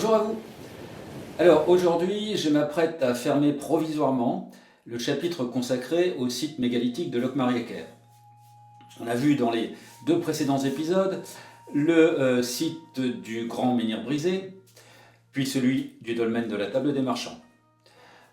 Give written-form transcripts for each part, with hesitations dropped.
Bonjour à vous. Alors aujourd'hui, je m'apprête à fermer provisoirement le chapitre consacré au site mégalithique de Locmaria-Caire. On a vu dans les deux précédents épisodes le site du Grand Menhir Brisé, puis celui du dolmen de la Table des Marchands.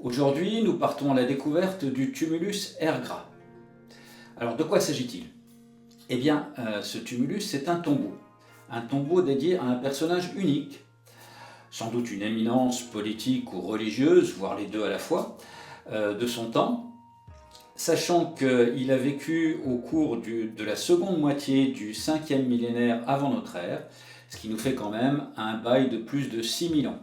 Aujourd'hui, nous partons à la découverte du tumulus Ergra. Alors de quoi s'agit-il ? Eh bien, ce tumulus, c'est un tombeau dédié à un personnage unique, sans doute une éminence politique ou religieuse, voire les deux à la fois, de son temps, sachant qu'il a vécu au cours de la seconde moitié du 5e millénaire avant notre ère, ce qui nous fait quand même un bail de plus de 6000 ans.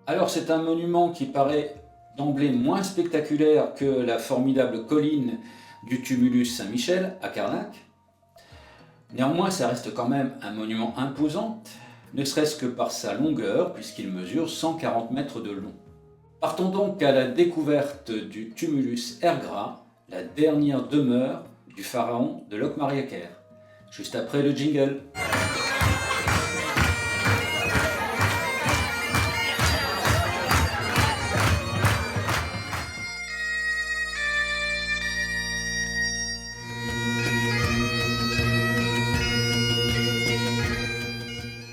Alors c'est un monument qui paraît d'emblée moins spectaculaire que la formidable colline du tumulus Saint-Michel à Carnac. Néanmoins, ça reste quand même un monument imposant, ne serait-ce que par sa longueur, puisqu'il mesure 140 mètres de long. Partons donc à la découverte du tumulus Ergra, la dernière demeure du pharaon de Locmaria-Caire, juste après le jingle.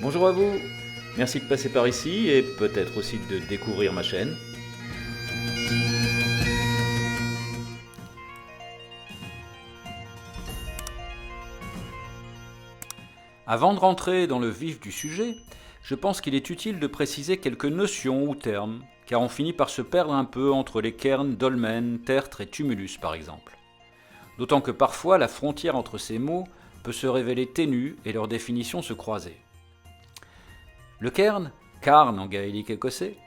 Bonjour à vous, merci de passer par ici et peut-être aussi de découvrir ma chaîne. Avant de rentrer dans le vif du sujet, je pense qu'il est utile de préciser quelques notions ou termes, car on finit par se perdre un peu entre les cairns, dolmens, tertres et tumulus par exemple. D'autant que parfois la frontière entre ces mots peut se révéler ténue et leur définition se croiser. Le cairn, carn en gaélique écossais,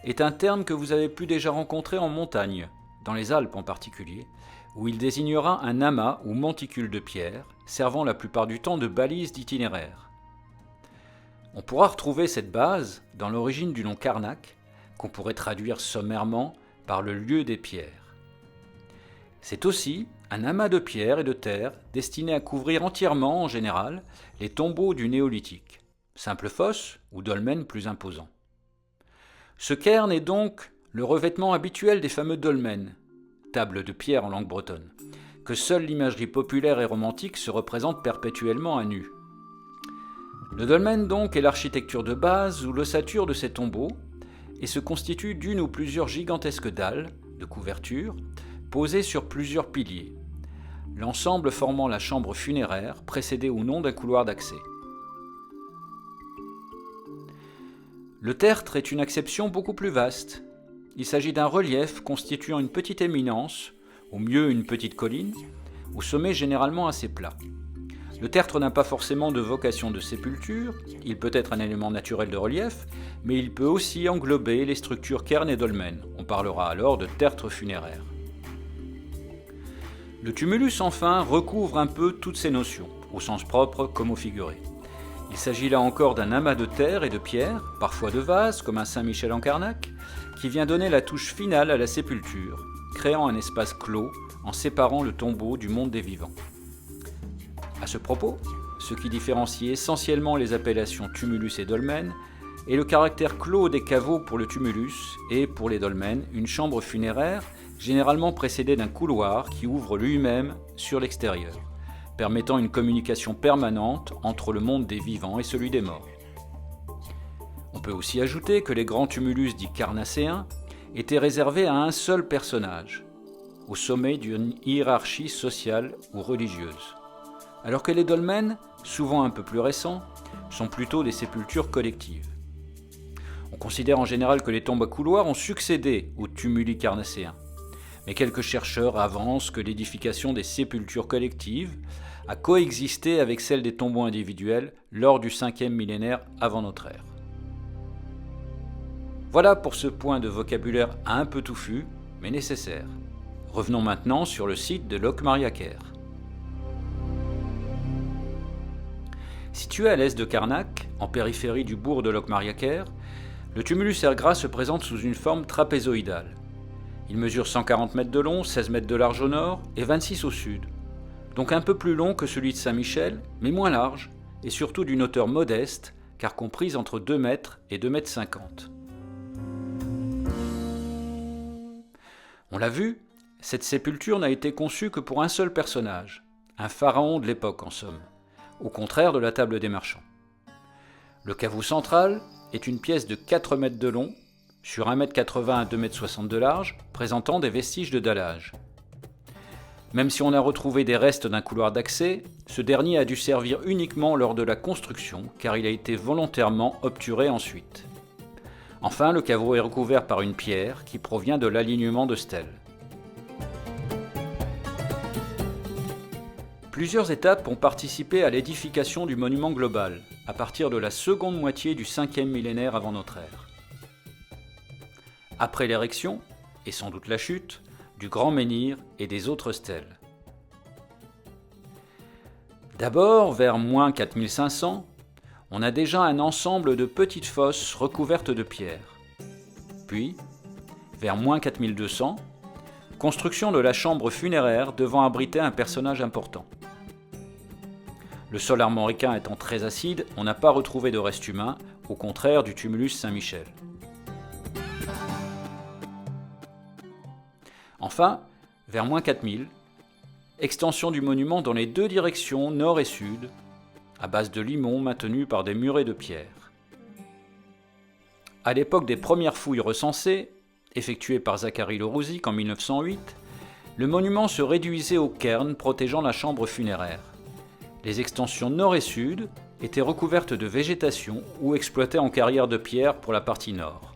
est un terme que vous avez pu déjà rencontrer en montagne, dans les Alpes en particulier, où il désignera un amas ou monticule de pierre, servant la plupart du temps de balise d'itinéraire. On pourra retrouver cette base dans l'origine du nom Carnac, qu'on pourrait traduire sommairement par le lieu des pierres. C'est aussi un amas de pierres et de terre destiné à couvrir entièrement, en général, les tombeaux du néolithique. Simple fosse ou dolmen plus imposant. Ce cairn est donc le revêtement habituel des fameux dolmens, tables de pierre en langue bretonne, que seule l'imagerie populaire et romantique se représente perpétuellement à nu. Le dolmen donc est l'architecture de base ou l'ossature de ces tombeaux et se constitue d'une ou plusieurs gigantesques dalles de couverture posées sur plusieurs piliers, l'ensemble formant la chambre funéraire précédée ou non d'un couloir d'accès. Le tertre est une acception beaucoup plus vaste. Il s'agit d'un relief constituant une petite éminence, au mieux une petite colline, au sommet généralement assez plat. Le tertre n'a pas forcément de vocation de sépulture, il peut être un élément naturel de relief, mais il peut aussi englober les structures cairn et dolmen. On parlera alors de tertre funéraire. Le tumulus, enfin, recouvre un peu toutes ces notions, au sens propre comme au figuré. Il s'agit là encore d'un amas de terre et de pierre, parfois de vases, comme un Saint-Michel en Carnac, qui vient donner la touche finale à la sépulture, créant un espace clos en séparant le tombeau du monde des vivants. À ce propos, ce qui différencie essentiellement les appellations tumulus et dolmen est le caractère clos des caveaux pour le tumulus et, pour les dolmens, une chambre funéraire, généralement précédée d'un couloir qui ouvre lui-même sur l'extérieur, permettant une communication permanente entre le monde des vivants et celui des morts. On peut aussi ajouter que les grands tumulus dits carnacéens étaient réservés à un seul personnage, au sommet d'une hiérarchie sociale ou religieuse, alors que les dolmens, souvent un peu plus récents, sont plutôt des sépultures collectives. On considère en général que les tombes à couloirs ont succédé aux tumuli carnacéens, mais quelques chercheurs avancent que l'édification des sépultures collectives a coexisté avec celle des tombeaux individuels lors du 5e millénaire avant notre ère. Voilà pour ce point de vocabulaire un peu touffu, mais nécessaire. Revenons maintenant sur le site de Locmaria-Caire. Situé à l'est de Carnac, en périphérie du bourg de Locmaria-Caire, le tumulus Ergra se présente sous une forme trapézoïdale. Il mesure 140 mètres de long, 16 mètres de large au nord et 26 au sud, donc un peu plus long que celui de Saint-Michel, mais moins large, et surtout d'une hauteur modeste, car comprise entre 2 mètres et 2 mètres 50. On l'a vu, cette sépulture n'a été conçue que pour un seul personnage, un pharaon de l'époque en somme, au contraire de la table des marchands. Le caveau central est une pièce de 4 mètres de long, sur 1,80 m à 2,60 m de large, présentant des vestiges de dallage. Même si on a retrouvé des restes d'un couloir d'accès, ce dernier a dû servir uniquement lors de la construction, car il a été volontairement obturé ensuite. Enfin, le caveau est recouvert par une pierre qui provient de l'alignement de stèles. Plusieurs étapes ont participé à l'édification du monument global, à partir de la seconde moitié du 5e millénaire avant notre ère. Après l'érection, et sans doute la chute, du grand menhir et des autres stèles. D'abord, vers moins 4500, on a déjà un ensemble de petites fosses recouvertes de pierres. Puis, vers moins 4200, construction de la chambre funéraire devant abriter un personnage important. Le sol armoricain étant très acide, on n'a pas retrouvé de restes humains, au contraire du tumulus Saint-Michel. Enfin, vers moins 4000, extension du monument dans les deux directions, nord et sud, à base de limon maintenu par des murets de pierre. À l'époque des premières fouilles recensées, effectuées par Zacharie Le Rouzic en 1908, le monument se réduisait au cairn protégeant la chambre funéraire. Les extensions nord et sud étaient recouvertes de végétation ou exploitées en carrière de pierre pour la partie nord.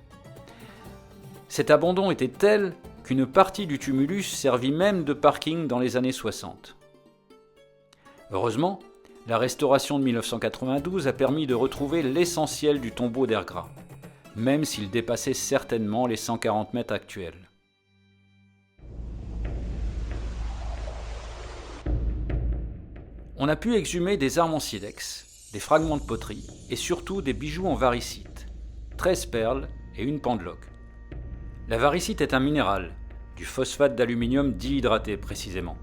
Cet abandon était tel qu'une partie du tumulus servit même de parking dans les années 60. Heureusement, la restauration de 1992 a permis de retrouver l'essentiel du tombeau d'Ergras, même s'il dépassait certainement les 140 mètres actuels. On a pu exhumer des armes en silex, des fragments de poterie et surtout des bijoux en varicite, 13 perles et une pendeloque. La varicite est un minéral, du phosphate d'aluminium dihydraté précisément.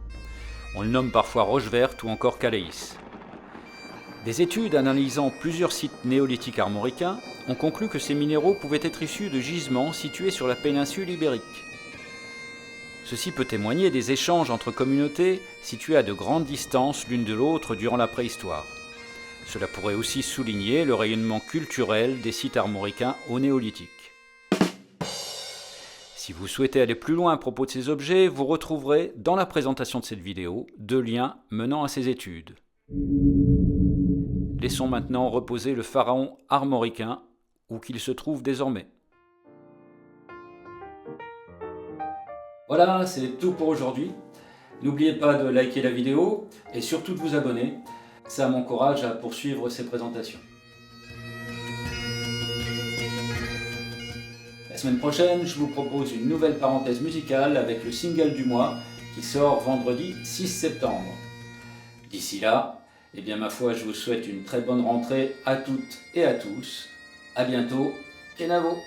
On le nomme parfois roche verte ou encore caléis. Des études analysant plusieurs sites néolithiques armoricains ont conclu que ces minéraux pouvaient être issus de gisements situés sur la péninsule ibérique. Ceci peut témoigner des échanges entre communautés situées à de grandes distances l'une de l'autre durant la préhistoire. Cela pourrait aussi souligner le rayonnement culturel des sites armoricains au néolithique. Si vous souhaitez aller plus loin à propos de ces objets, vous retrouverez dans la présentation de cette vidéo 2 liens menant à ces études. Laissons maintenant reposer le pharaon armoricain où qu'il se trouve désormais. Voilà, c'est tout pour aujourd'hui. N'oubliez pas de liker la vidéo et surtout de vous abonner. Ça m'encourage à poursuivre ces présentations. La semaine prochaine, je vous propose une nouvelle parenthèse musicale avec le single du mois qui sort vendredi 6 septembre. D'ici là, eh bien ma foi, je vous souhaite une très bonne rentrée à toutes et à tous. À bientôt, Kenavo!